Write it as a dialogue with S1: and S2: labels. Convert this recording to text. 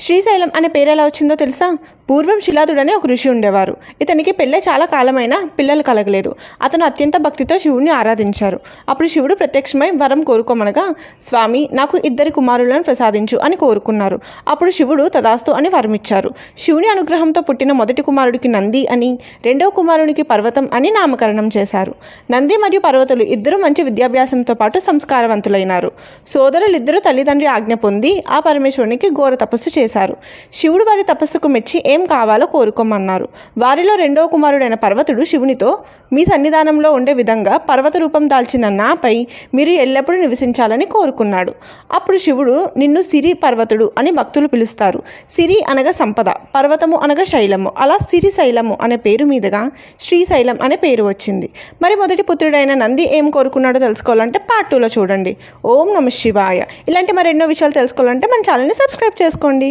S1: శ్రీశైలం అనే పేరు ఎలా వచ్చిందో తెలుసా? పూర్వం శిలాదుడనే ఒక ఋషి ఉండేవారు. ఇతనికి పెళ్ళై చాలా కాలమైనా పిల్లలు కలగలేదు. అతను అత్యంత భక్తితో శివుడిని ఆరాధించారు. అప్పుడు శివుడు ప్రత్యక్షమై వరం కోరుకోమనగా, స్వామి నాకు 2 కుమారులను ప్రసాదించు అని కోరుకున్నారు. అప్పుడు శివుడు తదాస్తు అని వరమిచ్చారు. శివుని అనుగ్రహంతో పుట్టిన మొదటి కుమారుడికి నంది అని, రెండవ కుమారునికి పర్వతం అని నామకరణం చేశారు. నంది మరియు పర్వతులు ఇద్దరు మంచి విద్యాభ్యాసంతో పాటు సంస్కారవంతులైనారు. సోదరులిద్దరూ తల్లిదండ్రి ఆజ్ఞ పొంది ఆ పరమేశ్వరునికి ఘోర తపస్సు చేశారు. శివుడు వారి తపస్సుకు మెచ్చి ఏం కావాలో కోరుకోమన్నారు. వారిలో రెండవ కుమారుడైన పర్వతుడు శివునితో, మీ సన్నిధానంలో ఉండే విధంగా పర్వత రూపం దాల్చిన నాపై మీరు ఎల్లప్పుడూ నివసించాలని కోరుకున్నాడు. అప్పుడు శివుడు, నిన్ను సిరి పర్వతుడు అని భక్తులు పిలుస్తారు. సిరి అనగా సంపద, పర్వతము అనగా శైలము. అలా సిరిశైలము అనే పేరు మీదుగా శ్రీశైలం అనే పేరు వచ్చింది. మరి మొదటి పుత్రుడైన నంది ఏం కోరుకున్నాడో తెలుసుకోవాలంటే పార్ట్ 2లో చూడండి. ఓం నమః శివాయ. ఇలాంటి మరెన్నో విషయాలు తెలుసుకోవాలంటే మన ఛానల్ని సబ్స్క్రైబ్ చేసుకోండి.